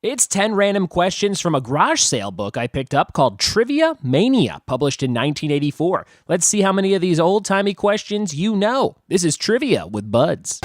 It's 10 random questions from a garage sale book I picked up called Trivia Mania, published in 1984. Let's see how many of these old-timey questions you know. This is Trivia with Buds.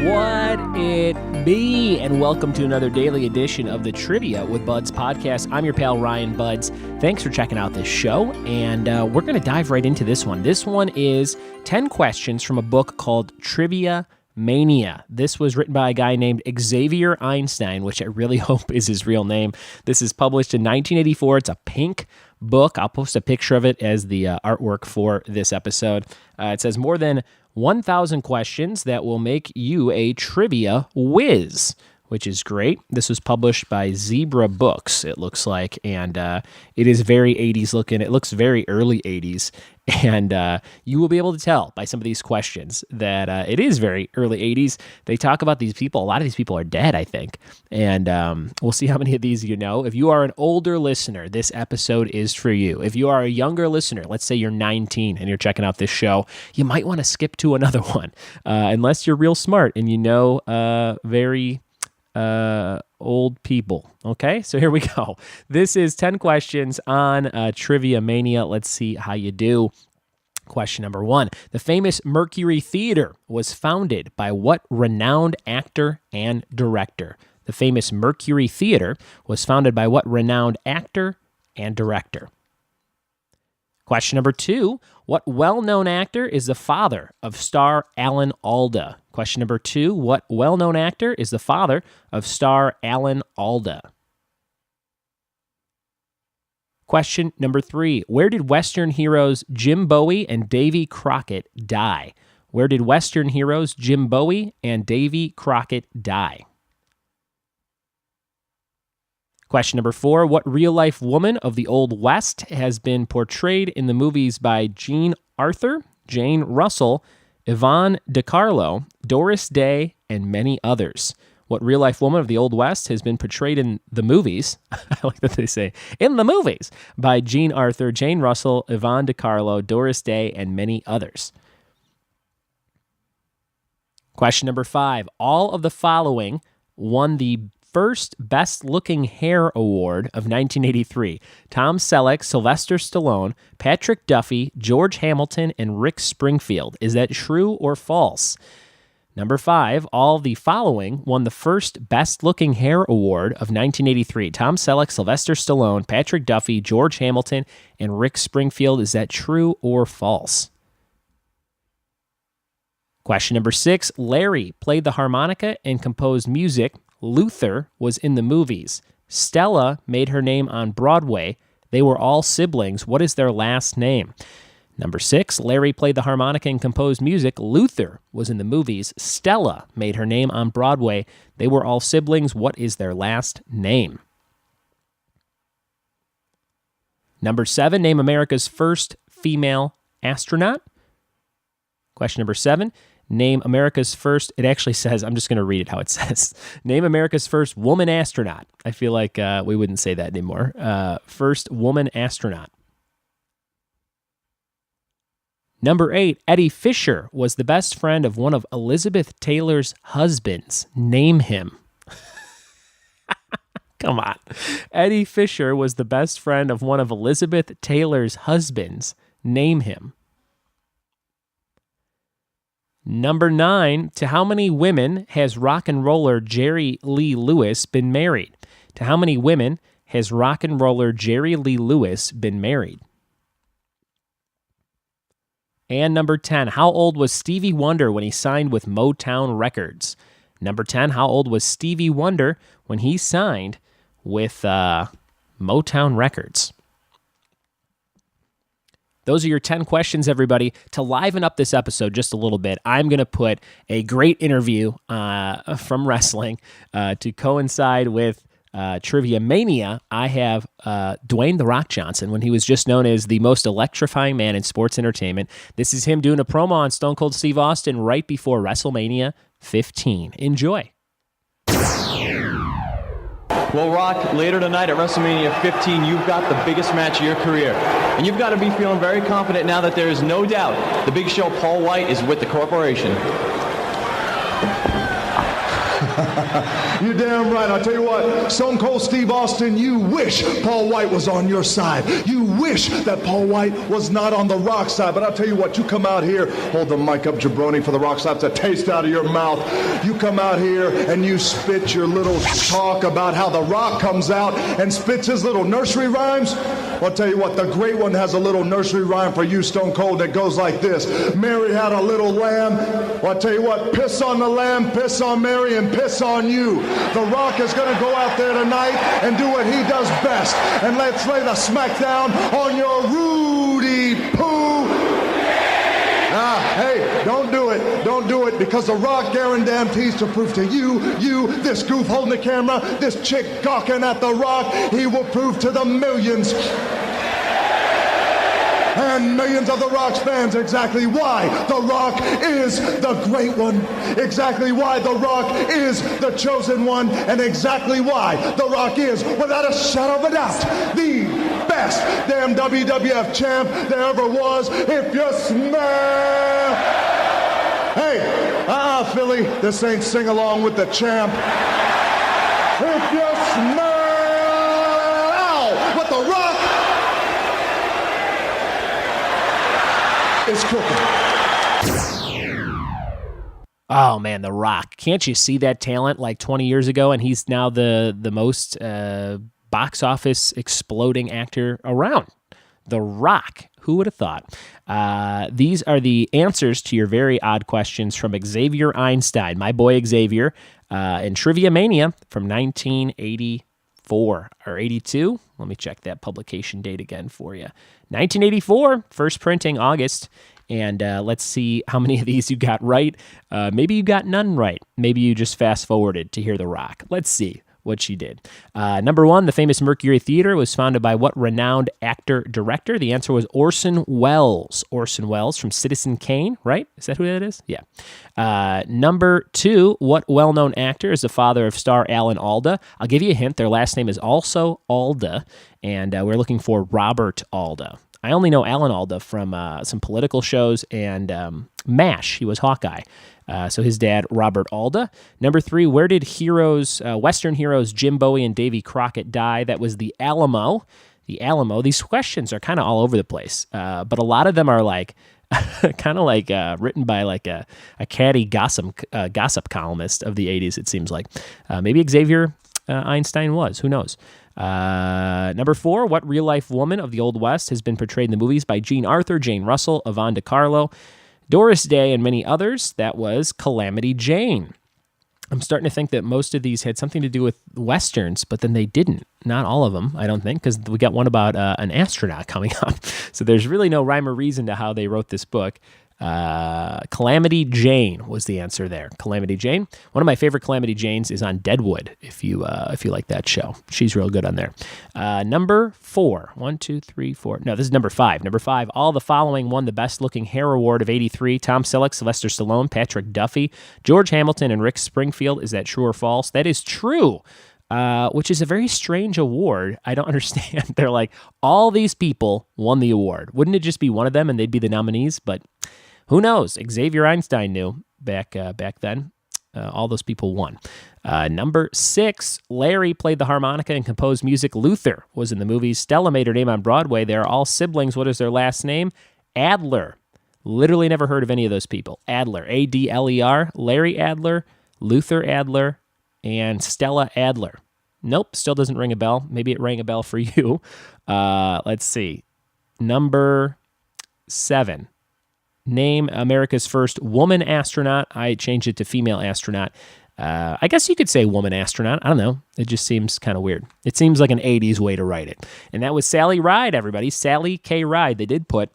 What it be? And welcome to another daily edition of the Trivia with Buds podcast. I'm your pal Ryan Buds. Thanks for checking out this show, and we're going to dive right into this one. This one is 10 questions from a book called Trivia Mania. This was written by a guy named Xavier Einstein, which I really hope is his real name. This is published in 1984. It's a pink book. I'll post a picture of it as the artwork for this episode. It says more than 1,000 questions that will make you a trivia whiz, which is great. This was published by Zebra Books, it looks like, and it is very 80s looking. It looks very early 80s, and you will be able to tell by some of these questions that it is very early 80s. They talk about these people. A lot of these people are dead, I think, and we'll see how many of these you know. If you are an older listener, this episode is for you. If you are a younger listener, let's say you're 19 and you're checking out this show, you might want to skip to another one, unless you're real smart and you know very old people. Okay, so here we go. This is 10 questions on Trivia Mania. Let's see how you do. Question number 1. The famous Mercury Theater was founded by what renowned actor and director? The famous Mercury Theater was founded by what renowned actor and director? Question number 2, what well-known actor is the father of star Alan Alda? Question number 2, what well-known actor is the father of star Alan Alda? Question number 3, where did Western heroes Jim Bowie and Davy Crockett die? Where did Western heroes Jim Bowie and Davy Crockett die? Question number 4, what real-life woman of the Old West has been portrayed in the movies by Jean Arthur, Jane Russell, Yvonne DiCarlo, Doris Day, and many others? What real-life woman of the Old West has been portrayed in the movies, I like that they say, in the movies, by Jean Arthur, Jane Russell, Yvonne DiCarlo, Doris Day, and many others? Question number 5, all of the following won the first Best Looking Hair Award of 1983. Tom Selleck, Sylvester Stallone, Patrick Duffy, George Hamilton, and Rick Springfield. Is that true or false? Number 5, all the following won the first Best Looking Hair Award of 1983. Tom Selleck, Sylvester Stallone, Patrick Duffy, George Hamilton, and Rick Springfield. Is that true or false? Question number 6, Larry played the harmonica and composed music. Luther was in the movies. Stella made her name on Broadway. They were all siblings. What is their last name? Number 6, Larry played the harmonica and composed music. Luther was in the movies. Stella made her name on Broadway. They were all siblings. What is their last name? Number 7, name America's first female astronaut. Question number 7, name America's first, it actually says, I'm just going to read it how it says. Name America's first woman astronaut. I feel like we wouldn't say that anymore. First woman astronaut. Number 8, Eddie Fisher was the best friend of one of Elizabeth Taylor's husbands. Name him. Come on. Eddie Fisher was the best friend of one of Elizabeth Taylor's husbands. Name him. Number 9, to how many women has rock and roller Jerry Lee Lewis been married? To how many women has rock and roller Jerry Lee Lewis been married? And number 10, how old was Stevie Wonder when he signed with Motown Records? Number 10, how old was Stevie Wonder when he signed with Motown Records? Those are your 10 questions, everybody. To liven up this episode just a little bit, I'm going to put a great interview from wrestling to coincide with Trivia Mania. I have Dwayne "The Rock" Johnson when he was just known as the most electrifying man in sports entertainment. This is him doing a promo on Stone Cold Steve Austin right before WrestleMania 15. Enjoy. Well, Rock, later tonight at WrestleMania 15, you've got the biggest match of your career. And you've got to be feeling very confident now that there is no doubt the Big Show Paul White is with the corporation. You're damn right. I'll tell you what, Stone Cold Steve Austin, you wish Paul White was on your side. You wish that Paul White was not on the Rock side. But I'll tell you what, you come out here, hold the mic up, jabroni, for the Rock slaps a taste out of your mouth. You come out here and you spit your little talk about how the Rock comes out and spits his little nursery rhymes. Well, I'll tell you what, the great one has a little nursery rhyme for you, Stone Cold, that goes like this. Mary had a little lamb. Well, I'll tell you what, piss on the lamb, piss on Mary, and piss on you. The Rock is going to go out there tonight and do what he does best. And let's lay the smackdown on your Rudy Poo. Hey, don't do it. Don't do it, because The Rock guarantees to prove to you, this goof holding the camera, this chick gawking at The Rock, he will prove to the millions and millions of The Rock's fans exactly why The Rock is the great one, exactly why The Rock is the chosen one, and exactly why The Rock is, without a shadow of a doubt, the best damn WWF champ there ever was. If you smell... Hey, Philly, this ain't sing along with the champ. If you smell what The Rock is cooking. Oh man, The Rock. Can't you see that talent like 20 years ago? And he's now the most box office exploding actor around. The Rock. Who would have thought? These are the answers to your very odd questions from Xavier Einstein, my boy Xavier, in Trivia Mania from 1984 or 82. Let me check that publication date again for you. 1984, first printing, August. And let's see how many of these you got right. Maybe you got none right. Maybe you just fast forwarded to hear The Rock. Let's see what she did. Number one, the famous Mercury Theater was founded by what renowned actor-director? The answer was Orson Welles. Orson Welles from Citizen Kane, right? Is that who that is? Yeah. Number two, what well-known actor is the father of star Alan Alda? I'll give you a hint. Their last name is also Alda, and we're looking for Robert Alda. I only know Alan Alda from some political shows and MASH. He was Hawkeye. So his dad, Robert Alda. Number three, where did Western heroes Jim Bowie and Davy Crockett die? That was the Alamo. The Alamo. These questions are kind of all over the place, but a lot of them are like kind of like written by like a catty gossip columnist of the 80s, it seems like. Maybe Xavier Einstein was. Who knows? Number four, what real-life woman of the Old West has been portrayed in the movies by Jean Arthur, Jane Russell, Yvonne DiCarlo, Doris Day, and many others? That was Calamity Jane. I'm starting to think that most of these had something to do with Westerns, but then they didn't. Not all of them, I don't think, because we got one about an astronaut coming up. So there's really no rhyme or reason to how they wrote this book. Calamity Jane was the answer there. Calamity Jane. One of my favorite Calamity Janes is on Deadwood, if you like that show. She's real good on there. Number four. 1, 2, 3, 4. No, this is number five. Number five, all the following won the Best Looking Hair Award of 83. Tom Selleck, Sylvester Stallone, Patrick Duffy, George Hamilton, and Rick Springfield. Is that true or false? That is true. Which is a very strange award. I don't understand. They're like, all these people won the award. Wouldn't it just be one of them and they'd be the nominees? But who knows? Xavier Einstein knew back then. All those people won. Number six, Larry played the harmonica and composed music. Luther was in the movies. Stella made her name on Broadway. They're all siblings. What is their last name? Adler. Literally never heard of any of those people. Adler. Adler. Larry Adler, Luther Adler, and Stella Adler. Nope, still doesn't ring a bell. Maybe it rang a bell for you. Let's see. Number seven. Name America's first woman astronaut. I changed it to female astronaut. I guess you could say woman astronaut. I don't know. It just seems kind of weird. It seems like an 80s way to write it. And that was Sally Ride, everybody. Sally K. Ride. They did put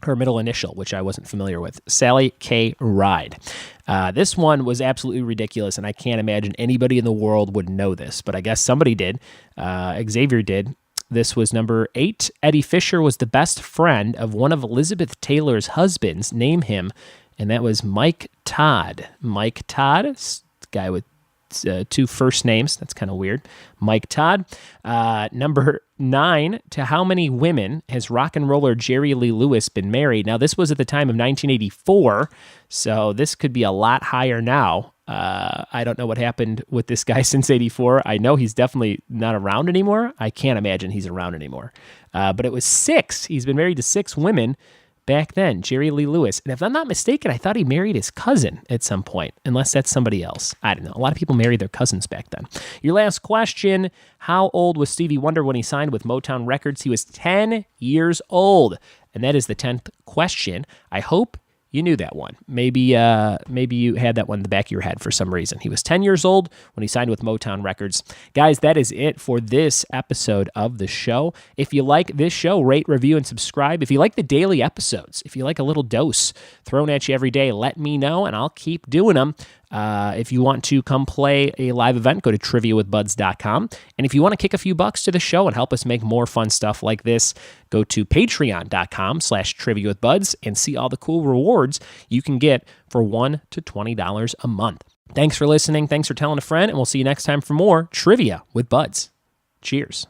her middle initial, which I wasn't familiar with. Sally K. Ride. This one was absolutely ridiculous, and I can't imagine anybody in the world would know this, but I guess somebody did. Xavier did. This was number 8. Eddie Fisher was the best friend of one of Elizabeth Taylor's husbands. Name him. And that was Mike Todd. Mike Todd, guy with two first names. That's kind of weird. Mike Todd. Number 9, to how many women has rock and roller Jerry Lee Lewis been married? Now, this was at the time of 1984, so this could be a lot higher now. I don't know what happened with this guy since 84. I know he's definitely not around anymore. I can't imagine he's around anymore. But it was 6. He's been married to 6 women back then, Jerry Lee Lewis. And if I'm not mistaken, I thought he married his cousin at some point, unless that's somebody else. I don't know. A lot of people married their cousins back then. Your last question, how old was Stevie Wonder when he signed with Motown Records? He was 10 years old. And that is the 10th question. I hope you knew that one. Maybe you had that one in the back of your head for some reason. He was 10 years old when he signed with Motown Records. Guys, that is it for this episode of the show. If you like this show, rate, review, and subscribe. If you like the daily episodes, if you like a little dose thrown at you every day, let me know, and I'll keep doing them. If you want to come play a live event, go to triviawithbuds.com. And if you want to kick a few bucks to the show and help us make more fun stuff like this, go to patreon.com/triviawithbuds and see all the cool rewards you can get for $1 to $20 a month. Thanks for listening. Thanks for telling a friend, and we'll see you next time for more Trivia with Buds. Cheers.